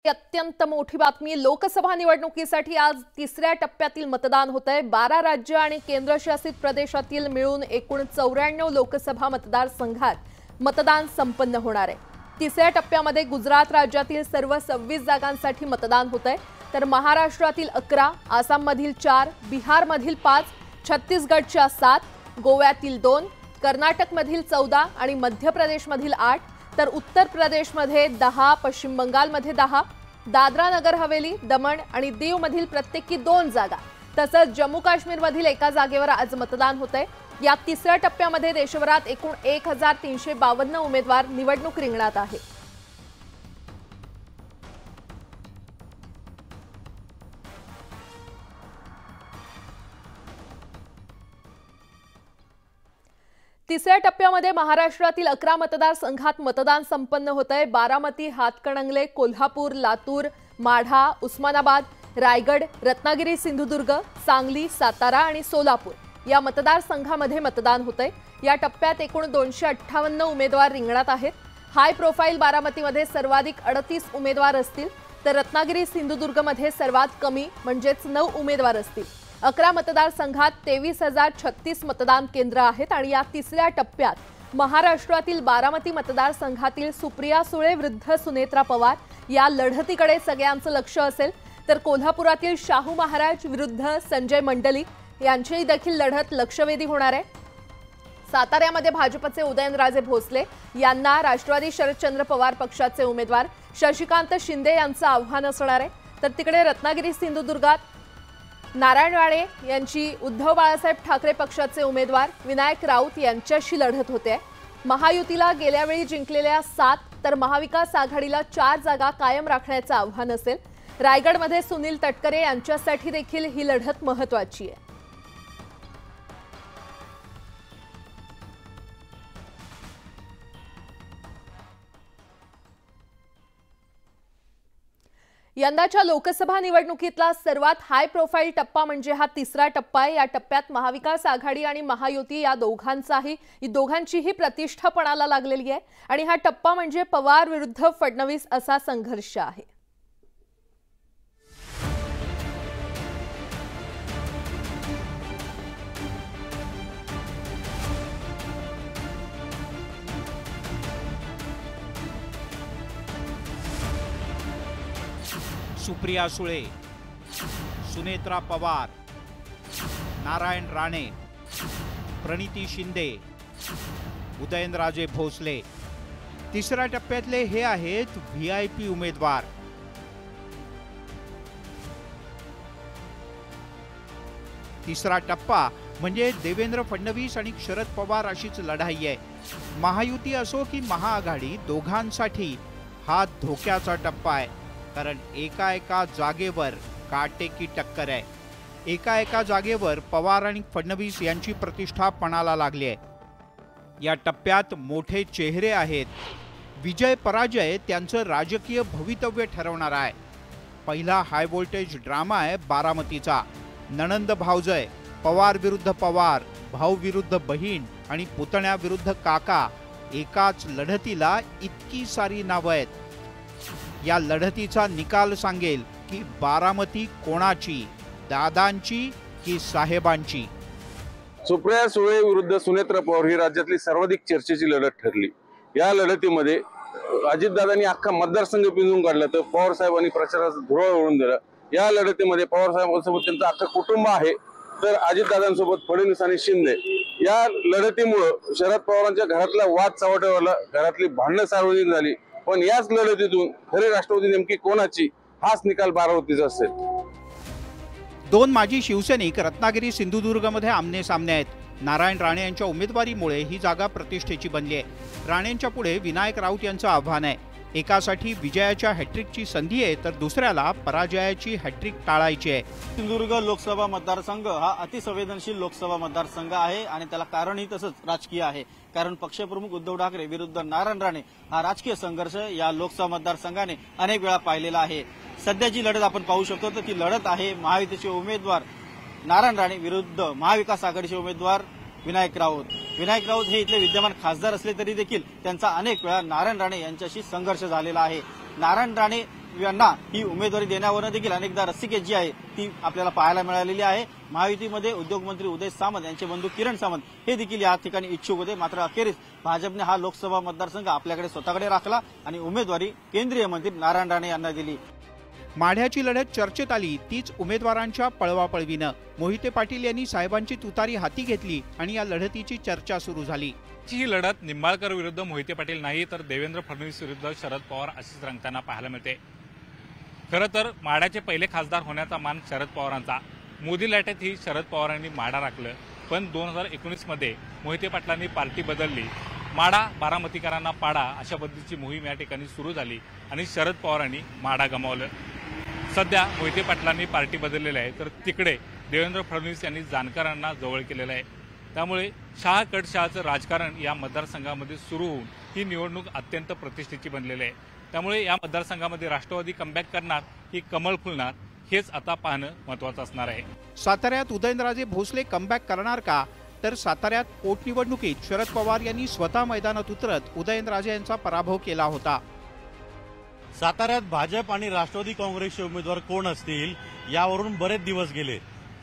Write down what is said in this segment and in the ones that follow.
अत्यंत मोठी बातमी। लोकसभा निवडणुकीसाठी आज तिसऱ्या टप्प्यातील मतदान होतंय। 12 राज्य आणि केंद्रशासित प्रदेशातील मिळून एकूण 94 लोकसभा मतदारसंघात मतदान संपन्न होणार आहे। तिसऱ्या टप्प्यामध्ये गुजरात राज्यातील सर्व 26 जागांसाठी मतदान होतंय, तर महाराष्ट्रातील 11, आसाममधील 4, बिहारमधील 5, छत्तीसगडच्या 7, गोव्यातील 2, कर्नाटकमधील 14 आणि मध्य प्रदेशमधील 8, तर उत्तर प्रदेशमध्ये 10, पश्चिम बंगालमध्ये 10, दादरा नगर हवेली, दमण आणि दीवमधील प्रत्येकी 2 जागा, तसंच जम्मू काश्मीरमधील एका जागेवर आज मतदान होतंय। या तिसऱ्या टप्प्यामध्ये देशभरात एकूण 1352 उमेदवार निवडणूक रिंगणात आहेत। तिसऱ्या टप्प्यामध्ये महाराष्ट्रातील 11 मतदारसंघात मतदान संपन्न होतंय। बारामती, हातकणंगले, कोल्हापूर, लातूर, माढा, उस्मानाबाद, रायगड, रत्नागिरी, सिंधुदुर्ग, सांगली, सातारा आणि सोलापूर या मतदारसंघामध्ये मतदान होतंय। या टप्प्यात एकूण 258 उमेदवार रिंगणात आहेत। हाय प्रोफाईल बारामतीमध्ये सर्वाधिक 38 उमेदवार असतील, तर रत्नागिरी, सिंधुदुर्गमध्ये सर्वात कमी म्हणजेच 9 उमेदवार असतील। 11 मतदारसंघात 23,036 मतदान केंद्र आहेत आणि या तिसऱ्या टप्प्यात महाराष्ट्रातील बारामती मतदारसंघातील सुप्रिया सुळे विरुद्ध सुनेत्रा पवार या लढतीकडे सगळ्यांचं लक्ष असेल, तर कोल्हापुरातील शाहू महाराज विरुद्ध संजय मंडलिक यांची देखील लढत लक्षवेधी होणार आहे। साताऱ्यामध्ये भाजपचे उदयनराजे भोसले यांना राष्ट्रवादी शरदचंद्र पवार पक्षाचे उमेदवार शशिकांत शिंदे यांचं आव्हान असणार आहे, तर तिकडे रत्नागिरी, सिंधुदुर्गात नारायण राणे यांची उद्धव बाळासाहेब ठाकरे पक्षाचे उमेदवार विनायक राऊत यांच्याशी लढत होते। महायुतीला गेल्या वेळी जिंकलेल्या 7 तर महाविकास आघाडीला 4 जागा कायम राखण्याचं आव्हान असेल। रायगडमध्ये सुनील तटकरे यांच्यासाठी देखील ही लढत महत्त्वाची आहे। यंदाच्या लोकसभा निवडणुकीतला सर्वात हाय प्रोफाईल टप्पा म्हणजे हा तिसरा टप्पा आहे। या टप्प्यात महाविकास आघाडी आणि महायुती या दोघांचीही प्रतिष्ठा पणाला लागलेली आहे आणि हा टप्पा म्हणजे पवार विरुद्ध फडणवीस असा संघर्ष आहे। सुप्रिया सुळे, सुनेत्रा पवार, नारायण राणे, प्रणिती शिंदे, उदयनराजे भोसले। तिसऱ्या टप्प्यातले हे आहेत व्हीआयपी उमेदवार। तिसरा टप्पा म्हणजे देवेंद्र फडणवीस आणि शरद पवार अशीच लढाई आहे। महायुती असो की महाआघाडी, दोघांसाठी हा धोक्याचा टप्पा आहे, कारण एका जागेवर काटेकी टक्कर आहे। एका जागेवर पवार आणि फडणवीस यांची प्रतिष्ठा पणाला लागली आहे। या टप्प्यात मोठे चेहरे आहेत। विजय पराजय त्यांचं राजकीय भवितव्य ठरवणार आहे। पहिला हाय व्होल्टेज ड्रामा आहे बारामतीचा। नणंद भावजय, पवार विरुद्ध पवार, भाऊ विरुद्ध बहीण आणि पुतण्या विरुद्ध काका, एकाच लढतीला इतकी सारी नावं आहेत। या लढतीचा निकाल सांगेल की बारामती कोणाची, दादांची की साहेबांची। सुप्रिया सुळे विरुद्ध सुनेत्रा पवार ही राज्यातली सर्वाधिक चर्चेची लढत ठरली। या लढतीमध्ये अजितदादांनी अख्खा मतदारसंघ पिंजून काढला, तर पवार साहेबांनी प्रचाराचा धुरळा ओढून दिला। या लढतीमध्ये पवार साहेबांसोबत त्यांचं अख्खं कुटुंब आहे, तर अजितदादांसोबत फडणवीस आणि शिंदे। या लढतीमुळे शरद पवारांच्या घरातला वाद चव्हाट्यावरला, घरातली भांडणं सार्वजनिक झाली, पण याच लढतीतून खरे राष्ट्रवादी नेमकी कोणाची हाच निकाल बारामतीचा असेल। 2 माजी शिवसैनिक रत्नागिरी, सिंधुदुर्गमध्ये आमने सामने आहेत। नारायण राणे यांच्या उमेदवारीमुळे ही जागा प्रतिष्ठेची बनली आहे। राणेंच्या पुढे विनायक राऊत यांचं आव्हान आहे। एकासाठी विजयाच्या हॅट्रिकची संधी आहे, तर दुसऱ्याला पराजयाची हॅट्रिक टाळायची आहे। सिंधुदुर्ग लोकसभा मतदारसंघ हा अतिसंवेदनशील लोकसभा मतदारसंघ आहे आणि त्याला कारणही तसंच राजकीय आहे, कारण पक्षप्रमुख उद्धव ठाकरे विरुद्ध नारायण राणे हा राजकीय संघर्ष या लोकसभा मतदारसंघाने अनेक वेळा पाहिलेला आहे। सध्याची लढत आपण पाहू शकतो, तर ती लढत आहे महायुतीचे उमेदवार नारायण राणे विरुद्ध महाविकास आघाडीचे उमेदवार विनायक राऊत। विनायक राऊत हे इथले विद्यमान खासदार असले तरी देखील त्यांचा अनेक वेळा नारायण राणे यांच्याशी संघर्ष झालेला आहे। नारायण राणे यांना ही उमेदवारी देण्यावरून देखील अनेकदा रस्सीखेच जी आहे ती आपल्याला पाहायला मिळालेली आहे। महायुतीमध्ये उद्योगमंत्री उदय सामंत यांचे बंधू किरण सामंत हे देखील या ठिकाणी इच्छुक होते, मात्र अखेरीस भाजपने हा लोकसभा मतदारसंघ आपल्याकडे स्वतःकडे राखला आणि उमेदवारी केंद्रीय मंत्री नारायण राणे यांना दिली। माढ्याची लढत चर्चेत आली तीच उमेदवारांच्या पळवापळवीनं। मोहिते पाटील यांनी साहेबांची तुतारी हाती घेतली आणि या लढतीची चर्चा सुरू झाली। ही लढत निंबाळकर विरुद्ध मोहिते पाटील नाही तर देवेंद्र फडणवीस विरुद्ध शरद पवार अशीच रंगताना पाहायला मिळते। खरं तर माढ्याचे पहिले खासदार होण्याचा मान शरद पवारांचा। मोदी लाटेत ही शरद पवारांनी माढा राखलं, पण 2019 मध्ये मोहिते पाटलांनी पार्टी बदलली। माढा बारामतीकरांना पाडा अशा पद्धतीची मोहीम या ठिकाणी सुरू झाली आणि शरद पवारांनी माढा गमावलं। सध्या मोहिते पाटलांनी पार्टी बदललेली आहे, तर तिकडे देवेंद्र फडणवीस यांनी जानकरांना जवळ केलेलं आहे। त्यामुळे शहा कट शहाचं राजकारण या मतदारसंघामध्ये सुरू होऊन ही निवडणूक अत्यंत प्रतिष्ठेची बनलेली आहे। त्यामुळे या मतदारसंघामध्ये राष्ट्रवादी कमबॅक करणार की कमळ फुलणार हेच आता पाहणं महत्त्वाचं असणार आहे। साताऱ्यात उदयनराजे भोसले कमबॅक करणार का? तर साताऱ्यात पोटनिवडणुकीत शरद पवार यांनी स्वतः मैदानात उतरत उदयनराजे यांचा पराभव केला होता। साताऱ्यात भाजप आणि राष्ट्रवादी काँग्रेसचे उमेदवार कोण असतील यावरून बरेच दिवस गेले।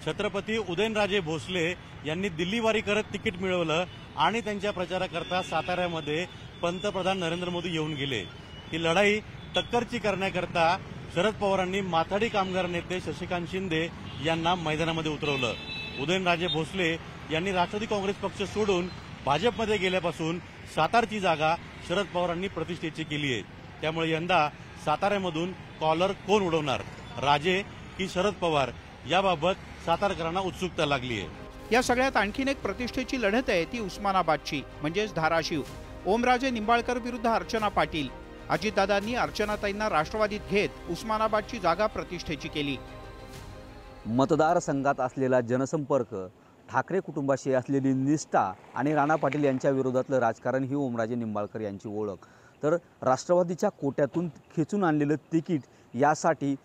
छत्रपती उदयनराजे भोसले यांनी दिल्लीवारी करत तिकीट मिळवलं आणि त्यांच्या प्रचाराकरता साताऱ्यामध्ये पंतप्रधान नरेंद्र मोदी येऊन गेले। ही लढाई टक्करची करण्याकरता शरद पवारांनी माथाडी कामगार नेते शशिकांत शिंदे यांना मैदानामध्ये उतरवलं। उदयनराजे भोसले यांनी राष्ट्रवादी काँग्रेस पक्ष सोडून भाजपमध्ये गेल्यापासून सातारची जागा शरद पवारांनी प्रतिष्ठेची केली आहे। त्यामुळे यंदा साताऱ्यामधून कॉलर कोण उडवणार, राजे की शरद पवार, याबाबत सातारकरांना उत्सुकता लागली आहे। या सगळ्यात आणखीन एक प्रतिष्ठेची लढत आहे ती उस्मानाबादची, म्हणजेच धाराशिव। ओमराजे निंबाळकर विरुद्ध अर्चना पाटील। अजितदादांनी अर्चनाताईंना राष्ट्रवादीत घेत उस्मानाबादची जागा प्रतिष्ठेची केली। मतदारसंघात असलेला जनसंपर्क, ठाकरे कुटुंबाशी असलेली निष्ठा आणि राणा पाटील यांच्या विरोधातलं राजकारण ही ओमराजे निंबाळकर यांची ओळख। तर राष्ट्रवादीच्या कोट्यातून खेचून आणलेलं तिकीट यासाठी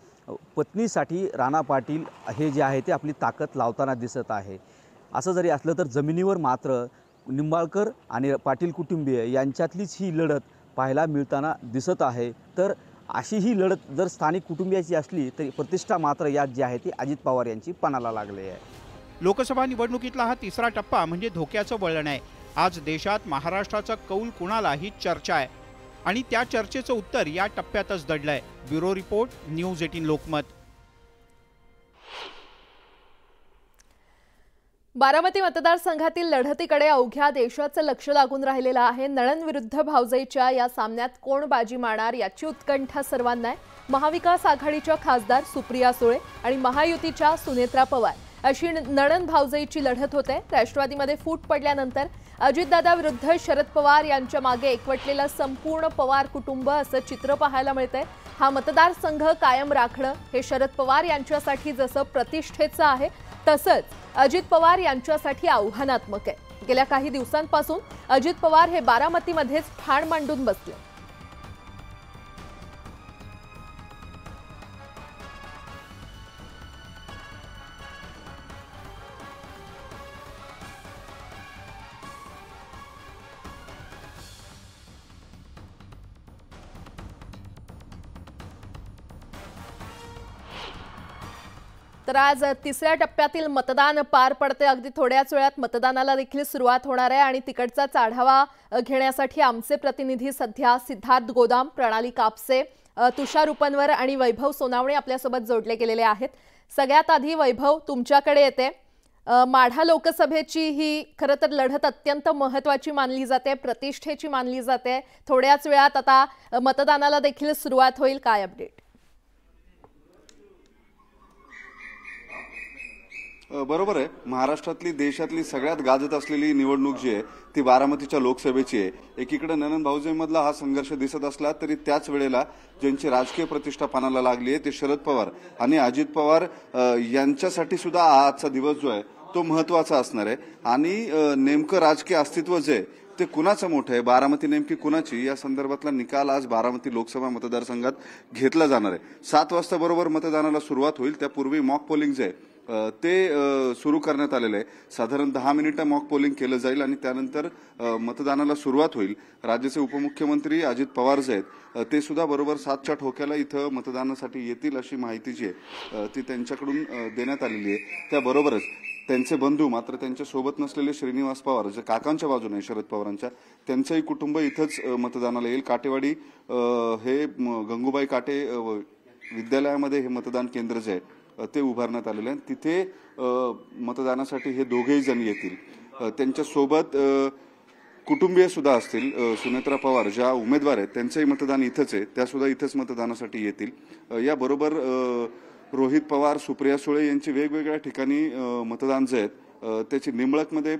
पत्नीसाठी राणा पाटील हे जे आहे ते आपली ताकद लावताना दिसत आहे। असं जरी असलं तर जमिनीवर मात्र निंबाळकर आणि पाटील कुटुंबीय यांच्यातलीच ही लढत पाहायला मिळताना दिसत आहे। तर अशी ही लढत जर स्थानिक कुटुंबियाची असली तरी प्रतिष्ठा मात्र यात जी आहे ती अजित पवार यांची पणाला लागली आहे। लोकसभा निवडणुकीतला हा तिसरा टप्पा म्हणजे धोक्याचं वळण आहे। आज देशात महाराष्ट्राचा कौल कुणाला ही चर्चा आहे आणि त्या चर्चेचं उत्तर या टप्प्यातच दडलंय। Bureau report, news 18 Lokmat. Baramati मतदारसंघातील लढतीकडे अवघ्या देशाचं लक्ष लागून राहिलेलं आहे। नणंद विरुद्ध भावजाईच्या या सामन्यात कोण बाजी मारणार याची उत्कंठा सर्वांना आहे। महाविकास आघाडीच्या खासदार सुप्रिया सुळे आणि महायुतीच्या सुनेत्रा पवार अशी नणंद भावजाईची लढत होते। राष्ट्रवादीमध्ये फूट पडल्यानंतर अजितदादा विरुद्ध शरद पवार यांच्या मागे एकवटलेलं संपूर्ण पवार कुटुंब असं चित्र पाहायला मिळतंय। हा मतदारसंघ कायम राखणं हे शरद पवार यांच्यासाठी जसं प्रतिष्ठेचं आहे तसंच अजित पवार यांच्यासाठी आव्हानात्मक आहे। गेल्या काही दिवसांपासून अजित पवार हे बारामतीमध्येच ठाण मांडून बसले। तर आज तिसऱ्या टप्प्यातील मतदान पार पडते। अगदी थोड्याच वेळात मतदानाला देखील सुरुवात होणार आहे आणि तिकडचाच आढावा घेण्यासाठी आमचे प्रतिनिधी सध्या सिद्धार्थ गोदाम, प्रणाली कापसे, तुषार उपनवर आणि वैभव सोनावणे आपल्यासोबत जोडले गेलेले आहेत। सगळ्यात आधी वैभव तुमच्याकडे येते। माढा लोकसभेची ही खरं तर लढत अत्यंत महत्त्वाची मानली जाते, प्रतिष्ठेची मानली जाते। थोड्याच वेळात आता मतदानाला देखील सुरुवात होईल, काय अपडेट? बरोबर आहे। महाराष्ट्रातली देशातली सगळ्यात गाजत असलेली निवडणूक जी आहे ती बारामतीच्या लोकसभेची आहे। एकीकडे नणंद भाऊजाईमधला हा संघर्ष दिसत असला तरी त्याच वेळेला ज्यांची राजकीय प्रतिष्ठा पणाला लागली आहे ते शरद पवार आणि अजित पवार यांच्यासाठी सुद्धा आजचा दिवस जो आहे तो महत्त्वाचा असणार आहे। आणि नेमकं राजकीय अस्तित्व जे आहे ते कुणाचं मोठं आहे, बारामती नेमकी कुणाची, या संदर्भातला निकाल आज बारामती लोकसभा मतदारसंघात घेतला जाणार आहे। 7 वाजता बरोबर मतदानाला सुरुवात होईल। त्यापूर्वी मॉक पोलिंग जे आहे ते सुरू करण्यात आलेलं आहे। साधारण 10 मिनिटं मॉक पोलिंग केलं जाईल आणि त्यानंतर मतदानाला सुरुवात होईल। राज्याचे उपमुख्यमंत्री अजित पवार जे आहेत ते सुद्धा बरोबर 7च्या ठोक्याला इथं मतदानासाठी येतील अशी माहिती जी आहे ती त्यांच्याकडून देण्यात आलेली आहे। त्याबरोबरच त्यांचे बंधू मात्र त्यांच्या सोबत नसलेले श्रीनिवास पवार जे काकांच्या बाजूने शरद पवारांच्या त्यांचंही कुटुंब इथंच मतदानाला येईल। काटेवाडी हे गंगूबाई काटे विद्यालयामध्ये हे मतदान केंद्र जे आहे ते उभारण्यात आलेले आहे। तिथे मतदानासाठी हे दोघेही जण येतील। त्यांच्या सोबत कुटुंबीय सुद्धा असतील। सुनेत्रा पवार ज्या उमेदवार आहेत त्यांचंही मतदान इथंच आहे, त्या सुद्धा इथंच मतदानासाठी येतील। याबरोबर रोहित पवार, सुप्रिया सुळे यांची वेगवेगळ्या ठिकाणी मतदान जे आहेत त्याची निंबळकमध्ये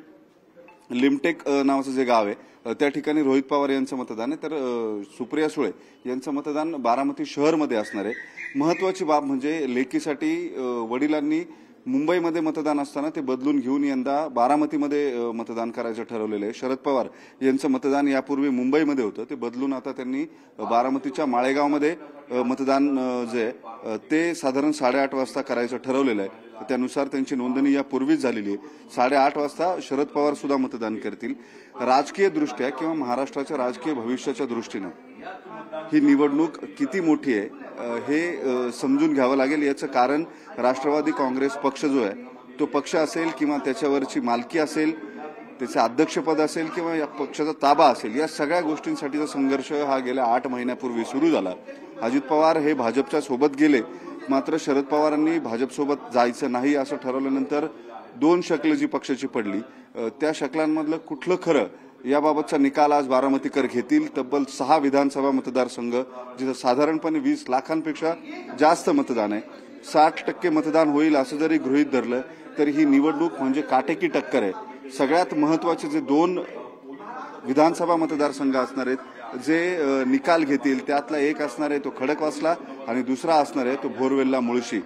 लिमटेक नावाचं जे गाव आहे त्या ठिकाणी रोहित पवार यांचं मतदान आहे, तर सुप्रिया सुळे यांचं मतदान बारामती शहरमध्ये असणार आहे। महत्वाची बाब म्हणजे लेकीसाठी वडिलांनी मुंबईमध्ये मतदान असताना ते बदलून घेऊन यंदा बारामतीमध्ये मतदान करायचं ठरवलेलं आहे। शरद पवार यांचं मतदान यापूर्वी मुंबईमध्ये होतं, ते बदलून आता त्यांनी बारामतीच्या माळेगावमध्ये मतदान जे आहे ते साधारण 8:30 वाजता करायचं ठरवलेलं आहे। त्यानुसार त्यांची नोंदणी यापूर्वीच झालेली आहे। 8:30 वाजता शरद पवार सुद्धा मतदान करतील। राजकीय दृष्ट्या किंवा महाराष्ट्राच्या राजकीय भविष्याच्या दृष्टीनं ही निवडणूक किती मोठी आहे हे समजून घ्यावं लागेल। याचं कारण राष्ट्रवादी काँग्रेस पक्ष जो आहे तो पक्ष असेल किंवा त्याच्यावरची मालकी असेल, त्याचे अध्यक्षपद असेल किंवा या पक्षाचा ताबा असेल, या सगळ्या गोष्टींसाठीचा संघर्ष हा गेल्या 8 महिन्यापूर्वी सुरू झाला। अजित पवार हे भाजपच्या सोबत गेले, मात्र शरद पवारांनी भाजपसोबत जायचं नाही असं ठरवल्यानंतर 2 शकलं जी पक्षाची पडली, त्या शकलांमधलं कुठलं खरं याबाबतचा निकाल आज बारामतीकर घेतील। तब्बल 6 विधानसभा मतदारसंघ जिथे साधारणपणे 20 लाखांपेक्षा जास्त मतदान आहे, 60% मतदान होईल असं जरी गृहीत धरलं तरी ही निवडणूक म्हणजे काटेकी टक्कर आहे। सगळ्यात महत्वाचे जे 2 विधानसभा मतदारसंघ असणार आहेत जे निकाल घेतील त्यातला एक असणार आहे तो खडकवासला आणि दुसरा असणार आहे तो भोरवेल्ला मुळशी।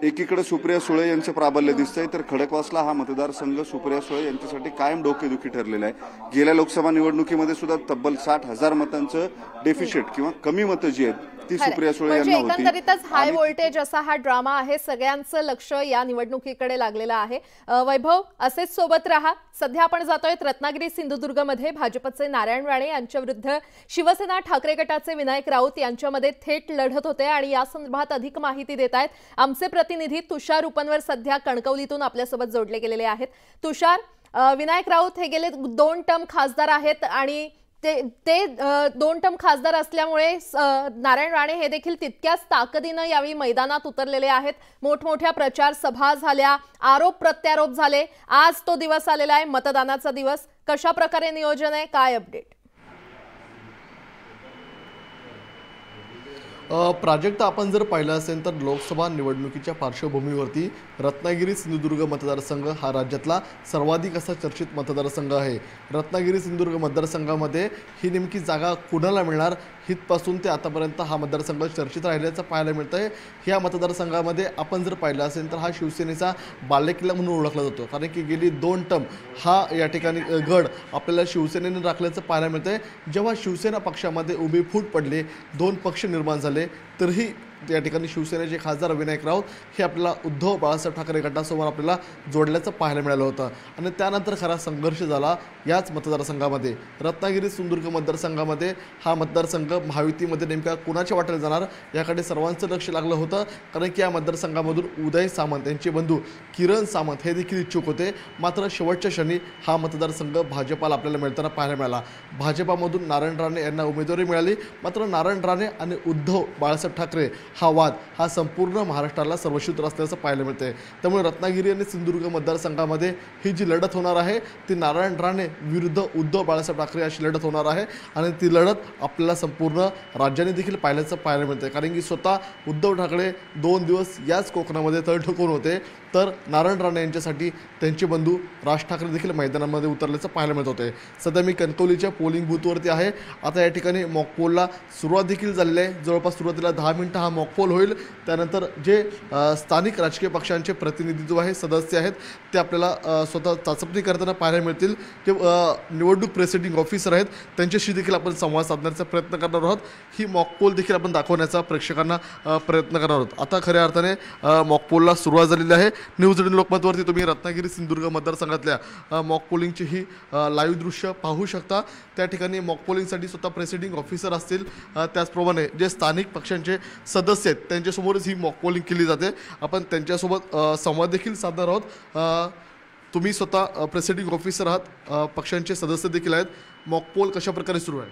एकीकडे सुप्रिया सुळे यांचं प्राबल्य दिसतंय तर खडकवासला हा मतदारसंघ सुप्रिया सुळे यांच्यासाठी कायम डोकेदुखी ठरलेला आहे। गेल्या लोकसभा निवडणुकीमध्ये सुद्धा तब्बल 60,000 मतांचं डेफिशिट किंवा कमी मतं जी आहेत ती सुप्रिया सुळे यांना होती। एकंदरीतच हाय व्होल्टेज असा हा ड्रामा आहे, सगळ्यांचं लक्ष या निवडणुकीकडे लागलेलं आहे। वैभव, असेच सोबत राहा। सध्या आपण जातोय रत्नागिरी सिंधुदुर्गमध्ये भाजपचे नारायण राणे यांच्या विरुद्ध शिवसेना ठाकरे गटाचे विनायक राऊत यांच्यामध्ये थेट लढत होते आणि या संदर्भात अधिक माहिती देत आहेत आमचे प्रतिनिधी तुषार उपनवर सध्या कणकवलीतून आपल्यासोबत जोडले गेलेले आहेत। तुषार, विनायक राऊत हे गेले 2 टर्म खासदार आहेत आणि ते 2 टर्म खासदार असल्यामुळे नारायण राणे हे देखील तितक्याच ताकदीनं यावेळी मैदानात उतरलेले आहेत। मोठमोठ्या प्रचार सभा झाल्या, आरोप प्रत्यारोप झाले। आज तो दिवस आलेला आहे, मतदानाचा दिवस। कशा प्रकारे नियोजन आहे, काय अपडेट? प्राजक्त आपण जर पाहिलं असेल तर लोकसभा निवडणुकीच्या पार्श्वभूमीवरती रत्नागिरी सिंधुदुर्ग मतदारसंघ हा राज्यातला सर्वाधिक असा चर्चित मतदारसंघ आहे। रत्नागिरी सिंधुदुर्ग मतदारसंघामध्ये ही नेमकी जागा कुणाला मिळणार हितपासून ते आतापर्यंत हा मतदारसंघ चर्चित राहिल्याचं पाहायला मिळतंय। ह्या मतदारसंघामध्ये आपण जर पाहिलं असेल तर हा शिवसेनेचा बालेकिल्ला म्हणून ओळखला जातो, कारण की गेली 2 टर्म हा या ठिकाणी गड आपल्याला शिवसेनेने राखल्याचं पाहायला मिळतंय। जेव्हा शिवसेना पक्षामध्ये उभी फूट पडली, 2 पक्ष निर्माण झाले, तरीही या ठिकाणी शिवसेनेचे खासदार विनायक राऊत हे आपल्याला उद्धव बाळासाहेब ठाकरे गटासमोर आपल्याला जोडल्याचं पाहायला मिळालं होतं आणि त्यानंतर खरा संघर्ष झाला याच मतदारसंघामध्ये। रत्नागिरी सिंधुदुर्ग मतदारसंघामध्ये हा मतदारसंघ महायुतीमध्ये नेमका कुणाच्या वाटेला जाणार याकडे सर्वांचं लक्ष लागलं होतं, कारण की या मतदारसंघामधून उदय सामंत यांचे बंधू किरण सामंत हे देखील इच्छुक होते। मात्र शेवटच्या क्षणी हा मतदारसंघ भाजपाला आपल्याला मिळताना पाहायला मिळाला। भाजपामधून नारायण राणे यांना उमेदवारी मिळाली, मात्र नारायण राणे आणि उद्धव बाळासाहेब ठाकरे हा वाद हा संपूर्ण महाराष्ट्राला सर्वश्रुत असल्याचं पाहायला मिळते। त्यामुळे रत्नागिरी आणि सिंधुदुर्ग मतदारसंघामध्ये ही जी लढत होणार आहे ती नारायण राणे विरुद्ध उद्धव बाळासाहेब ठाकरे अशी लढत होणार आहे आणि ती लढत आपल्याला संपूर्ण राज्याने देखील पाहायला मिळते, कारण की स्वतः उद्धव ठाकरे 2 दिवस याच कोकणामध्ये तळ ठोकून होते, तर नारायण राणे यांच्यासाठी त्यांचे बंधू राज ठाकरे देखील मैदानामध्ये उतरल्याचं पाहायला मिळत होते। सध्या मी कणकवलीच्या पोलिंग बूथवरती आहे। आता या ठिकाणी मॉक पोलला सुरुवात देखील झालेली आहे। जवळपास सुरुवातीला 10 मिनिटं हा मॉक मॉकपोल होईल. त्यानंतर जे स्थानिक राजकीय पक्षांचे प्रतिनिधी जो आहे सदस्य आहेत ते आपल्याला स्वतः चाचपणी करताना पाहायला मिळतील. जे निवडणूक प्रेसिडिंग ऑफिसर आहेत त्यांच्याशी देखील आपण संवाद साधण्याचा प्रयत्न करणार आहोत. ही मॉकपोल देखील आपण दाखवण्याचा प्रेक्षकांना प्रयत्न करणार आहोत. आता खऱ्या अर्थाने मॉकपोलला सुरुवात झालेली आहे. न्यूज 18 लोकमतवरती तुम्ही रत्नागिरी सिंधुदुर्ग मतदारसंघातल्या मॉकपोलिंगची ही लाईव्ह दृश्य पाहू शकता. त्या ठिकाणी मॉकपोलिंगसाठी स्वतः प्रेसिडिंग ऑफिसर असतील, त्याचप्रमाणे जे स्थानिक पक्षांचे सदस्य आहेत त्यांच्यासमोरच ही मॉकपोलिंग केली जाते. आपण त्यांच्यासोबत संवाद देखील साधणार आहोत. तुम्ही स्वतः प्रेसिडिंग ऑफिसर आहात, पक्षांचे सदस्य देखील आहेत. मॉकपोल कशा प्रकारे सुरू आहे?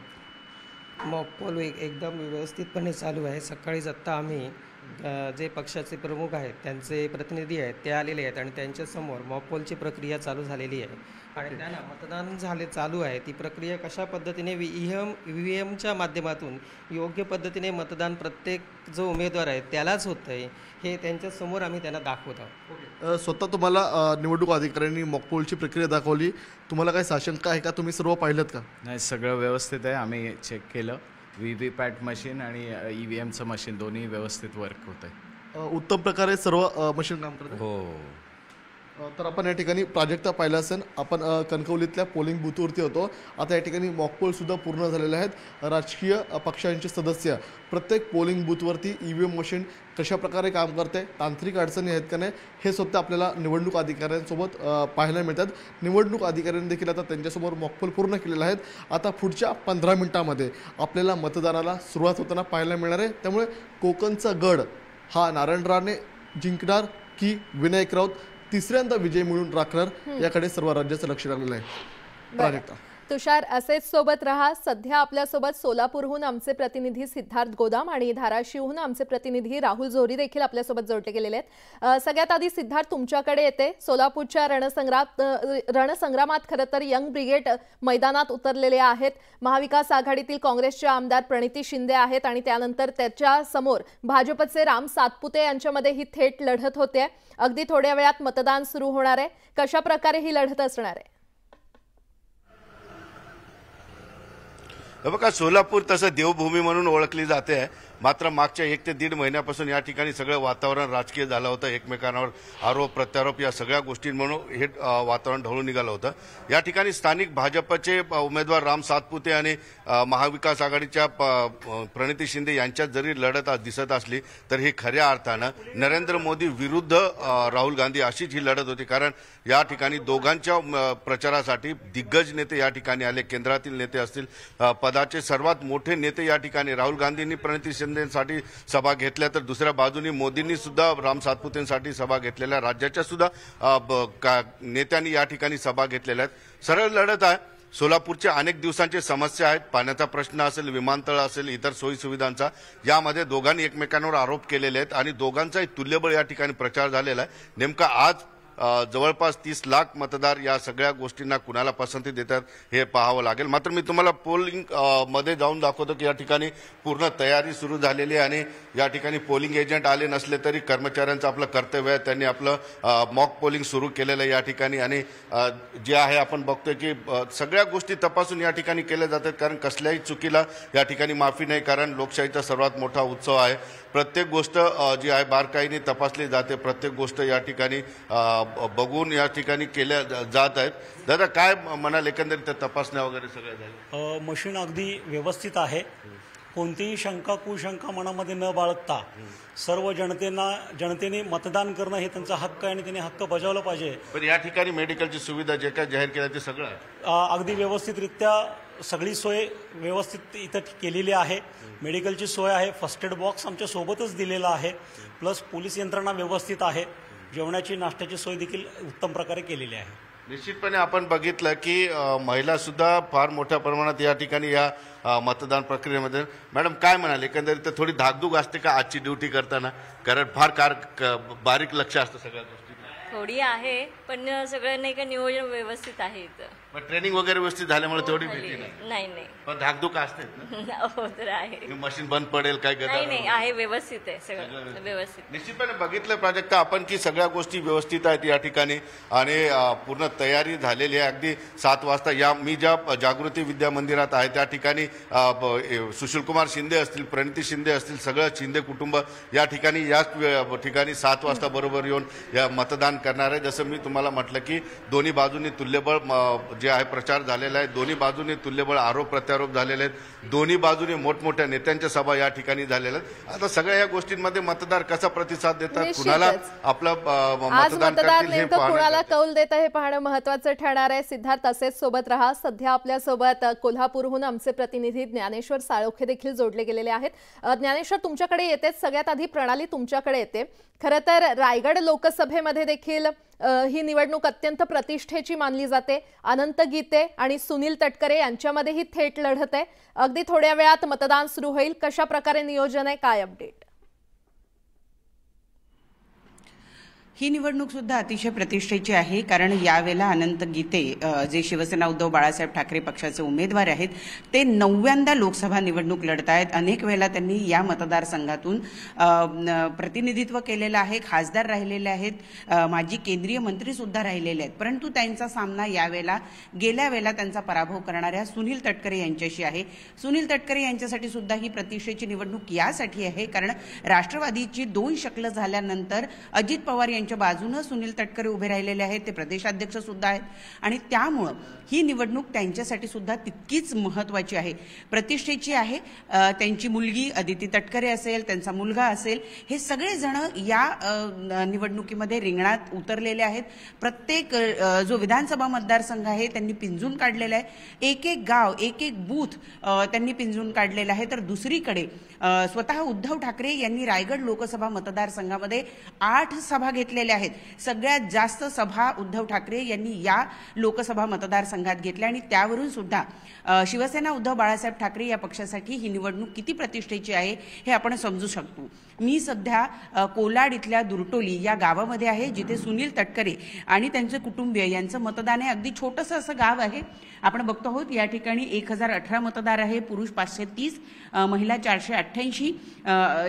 मॉकपोल एकदम व्यवस्थितपणे चालू आहे. सकाळीच आत्ता आम्ही जे पक्षाचे प्रमुख आहेत त्यांचे प्रतिनिधी आहेत ते आलेले आहेत आणि त्यांच्यासमोर मॉकपोलची प्रक्रिया चालू झालेली आहे आणि त्यांना मतदान चालू आहे. ती प्रक्रिया कशा पद्धतीने EVMच्या माध्यमातून योग्य पद्धतीने मतदान प्रत्येक जो उमेदवार आहे त्यालाच होतं आहे हे त्यांच्यासमोर आम्ही त्यांना दाखवत आहोत. स्वतः तुम्हाला निवडणूक अधिकाऱ्यांनी मॉकपोलची प्रक्रिया दाखवली, तुम्हाला काही साशंका आहे का? तुम्ही सर्व पाहिलं का? नाही, सगळं व्यवस्थित आहे. आम्ही चेक केलं. VVPAT मशीन आणि EVMचं मशीन दोन्ही व्यवस्थित वर्क होत आहे. उत्तम प्रकारे सर्व मशीन काम करत आहे. हो. तर आपण या ठिकाणी प्राजक्ता पाहिला असेल. आपण कणकवलीतल्या पोलिंग बूथवरती होतो. आता या ठिकाणी मॉकपोलसुद्धा पूर्ण झालेले आहेत. राजकीय पक्षांचे सदस्य प्रत्येक पोलिंग बूथवरती EVM मशीन कशा प्रकारे काम करते, तांत्रिक अडचणी आहेत का नाही हे स्वतः आपल्याला निवडणूक अधिकाऱ्यांसोबत पाहायला मिळतात. निवडणूक अधिकाऱ्यांनी देखील आता त्यांच्यासमोर मॉकपोल पूर्ण केलेला आहेत. आता पुढच्या 15 मिनिटांमध्ये आपल्याला मतदानाला सुरुवात होताना पाहायला मिळणार आहे. त्यामुळे कोकणचा गड हा नारायण राणे जिंकणार की विनायक राऊत तिसऱ्यांदा विजय मिळून राखणार याकडे सर्व राज्याचं लक्ष लागलेलं आहे. प्राजक्ता. तुषार, असेच सोबत रहा. सध्या आपल्यासोबत सोलापूरहून आमचे प्रतिनिधी सिद्धार्थ गोदाम आणि धाराशिवहून आमचे प्रतिनिधी राहुल जोरी देखील आपल्यासोबत जोडले गेलेले आहेत. सगळ्यात आधी सिद्धार्थ तुमच्याकडे येते. सोलापूरच्या रणसंग्रामात खरं तर यंग ब्रिगेड मैदानात उतरलेले आहेत. महाविकास आघाडीतील काँग्रेसच्या आमदार प्रणिती शिंदे आहेत आणि त्यानंतर त्याच्या समोर भाजपचे राम सातपुते यांच्यामध्ये ही थेट लढत होते. अगदी थोड्या वेळात मतदान सुरू होणार आहे. कशा प्रकारे ही लढत असणार आहे? बघा, सोलापूर तसं देवभूमी म्हणून ओळखली जाते, मात्र मागच्या 1 ते 1.5 महिन्यापासून या ठिकाणी सगळं वातावरण राजकीय झालं होतं. एकमेकांवर आरोप प्रत्यारोप या सगळ्या गोष्टींमुळे हे वातावरण ढवळून निघालं होतं. या ठिकाणी स्थानिक भाजपचे उमेदवार राम सातपुते आणि महाविकास आघाडीच्या प्रणिती शिंदे यांच्यात जरी लढत दिसत असली तर ही खऱ्या अर्थानं नरेंद्र मोदी विरुद्ध राहुल गांधी अशीच ही लढत होती. कारण या ठिकाणी दोघांच्या प्रचारासाठी दिग्गज नेते या ठिकाणी आले. केंद्रातील नेते असतील, पदाचे सर्वात मोठे नेते या ठिकाणी. राहुल गांधींनी प्रणिती शिंदेसाठी सभा घेतल्या तर दुसऱ्या बाजूनी मोदींनी सुद्धा राम सातपुतेंसाठी सभा घेतलेल्या, राज्याच्या सुद्धा नेत्यांनी या ठिकाणी सभा घेतलेल्या आहेत. सरळ लढत आहे. सोलापूरच्या अनेक दिवसांची समस्या आहेत. पाण्याचा प्रश्न असेल, विमानतळ असेल, इतर सोयी सुविधांचा, यामध्ये दोघांनी एकमेकांवर आरोप केलेले आहेत आणि दोघांचाही तुल्यबळ या ठिकाणी प्रचार झालेला आहे. नेमका आज जवळपास 30 लाख मतदार या सगळ्या गोष्टींना कुणाला पसंती देतात हे पाहावं लागेल. मात्र मी तुम्हाला पोलिंग मध्ये जाऊन दाखवतो की या ठिकाणी पूर्ण तयारी सुरू झालेली आहे आणि या ठिकाणी पोलिंग एजंट आले नसले तरी कर्मचाऱ्यांचं आपलं कर्तव्य आहे, त्यांनी आपलं मॉक पोलिंग सुरू केलेलं आहे या ठिकाणी. आणि जे आहे आपण बघतोय की सगळ्या गोष्टी तपासून या ठिकाणी केल्या जातात, कारण कसल्याही चुकीला या ठिकाणी माफी नाही. कारण लोकशाहीचा सर्वात मोठा उत्सव आहे. प्रत्येक गोष्ट जी आहे बारकाईने तपासली जाते. प्रत्येक गोष्ट या ठिकाणी बघून या ठिकाणी केल्या जात आहेत. दादा, काय म्हणाल एकंदरीत त्या तपासण्या वगैरे सगळ्या झाल्या? मशीन अगदी व्यवस्थित आहे. कोणतीही शंका कुशंका मनामध्ये न बाळगता सर्व जनतेने मतदान करणं हे त्यांचा हक्क आहे आणि त्यांनी हक्क बजावला पाहिजे. पण या ठिकाणी मेडिकलची सुविधा जे काय जाहीर केलं ते सगळं अगदी व्यवस्थितरित्या सगळी सोय व्यवस्थित इथं केलेली आहे. मेडिकलची सोय आहे. फर्स्ट एड बॉक्स आमच्या सोबतच दिलेला आहे. प्लस पोलीस यंत्रणा व्यवस्थित आहे. जेवणाची नाश्त्याची सोय देखील उत्तम प्रकारे केलेली आहे. निश्चितपणे आपण बघितलं की महिला सुद्धा फार मोठ्या प्रमाणात या ठिकाणी या मतदान प्रक्रियेमध्ये. मॅडम, काय म्हणाल एकंदरीत थोडी धाकधूक असते का आजची ड्युटी करताना? कारण फार बारीक लक्ष असतं सगळ्या गोष्टी. थोडी आहे, पण सगळं नाही का नियोजन व्यवस्थित आहे इथं. पण ट्रेनिंग वगैरे व्यवस्थित झाल्यामुळे तेवढी भीती नाही. नाही पण धाकधूक असते हो तर आहे. मशीन बंद पडेल काय नाही आहे, व्यवस्थित आहे सगळं व्यवस्थित. निश्चितपणे बघितलं प्राजक्ता आपण की सगळ्या गोष्टी व्यवस्थित आहेत या ठिकाणी आणि पूर्ण तयारी झालेली आहे. अगदी 7 वाजता मी ज्या जागृती विद्या मंदिरात आहे त्या ठिकाणी सुशीलकुमार शिंदे असतील, प्रणिती शिंदे असतील, सगळं शिंदे कुटुंब या ठिकाणी याच ठिकाणी 7 वाजता बरोबर येऊन या मतदान करणार आहे. जसं मी तुम्हाला म्हटलं की दोन्ही बाजूंनी तुल्यबळ जे आहे प्रचार झालेला आहे, दोन्ही बाजूंनी तुल्यबळ आरोप प्रत्यारोप झालेले आहेत, दोन्ही बाजूने मोठमोठ्या नेत्यांच्या सभा या ठिकाणी झालेल्या आहेत. आता सगळ्या या गोष्टींमध्ये मतदार कसा प्रतिसाद देतात, कुणाला आपलं मतदान करतील हे कुणाला कौल देत हे पाहणं महत्वाचं ठरणार आहे. सिद्धार्थ असेच सोबत राहा. सध्या आपल्यासोबत कोल्हापूरहून आमचे प्रतिनिधी ज्ञानेश्वर साळोखे देखील जोडले गेलेले आहेत. ज्ञानेश्वर, तुमच्याकडे येतेच. सगळ्यात आधी प्रणाली तुमच्याकडे येते. खरं तर रायगड लोकसभेमध्ये देखील ही निवडणूक अत्यंत प्रतिष्ठेची मानली जाते. अनंत गीते आणि सुनील तटकरे यांच्यामध्ये ही थेट लढत आहे. अगदी थोड्या वेळात मतदान सुरू होईल. कशा प्रकारे नियोजन आहे, काय अपडेट? ही निवडणूक सुद्धा अतिशय प्रतिष्ठेची आहे, कारण यावेळेला अनंत गीते जे शिवसेना उद्धव बाळासाहेब ठाकरे पक्षाचे उमेदवार आहेत ते 9व्यांदा लोकसभा निवडणूक लढत आहेत. अनेक वेळेला त्यांनी या मतदारसंघातून प्रतिनिधित्व केलेलं आहे, खासदार राहिलेले आहेत, माजी केंद्रीय मंत्री सुद्धा राहिलेले आहेत. परंतु त्यांचा सामना यावेळेला गेल्या वेळेला त्यांचा पराभव करणाऱ्या सुनील तटकरे यांच्याशी आहे. सुनील तटकरे यांच्यासाठी सुद्धा ही प्रतिष्ठेची निवडणूक यासाठी आहे कारण राष्ट्रवादीची 2 शकलं झाल्यानंतर अजित पवार यांच्या बाजूने सुनील तटकरे उभे राहिलेले आहेत. ते प्रदेशाध्यक्ष सुद्धा आहेत आणि त्यामुळे ही निवडणूक त्यांच्यासाठी सुद्धा तितकीच महत्त्वाची आहे, प्रतिष्ठेची आहे. त्यांची मुलगी अदिती तटकरे असेल, त्यांचा मुलगा असेल, हे सगळेजण या निवडणुकीमध्ये रिंगणात उतरलेले आहेत. प्रत्येक जो विधानसभा मतदारसंघ आहे त्यांनी पिंजून काढलेला आहे. एक एक गाव, एक एक बूथ त्यांनी पिंजून काढलेला आहे. तर दुसरीकडे स्वतः उद्धव ठाकरे यांनी रायगड लोकसभा मतदारसंघामध्ये 8 सभा घेतलेल्या आहेत. सगळ्यात जास्त सभा उद्धव ठाकरे यांनी या लोकसभा मतदारसंघात घेतल्या आणि त्यावरून सुद्धा शिवसेना उद्धव बाळासाहेब ठाकरे या पक्षासाठी ही निवडणूक किती प्रतिष्ठेची आहे हे आपण समजू शकतो. मी सध्या कोलाड इथल्या दुर्टोली या गावामध्ये आहे, जिथे सुनील तटकरे आणि त्यांचे कुटुंबीय यांचं मतदान आहे. अगदी छोटंसं असं गाव आहे. आपण बघतो आहोत या ठिकाणी 1018 मतदार आहे, पुरुष 530, महिला 488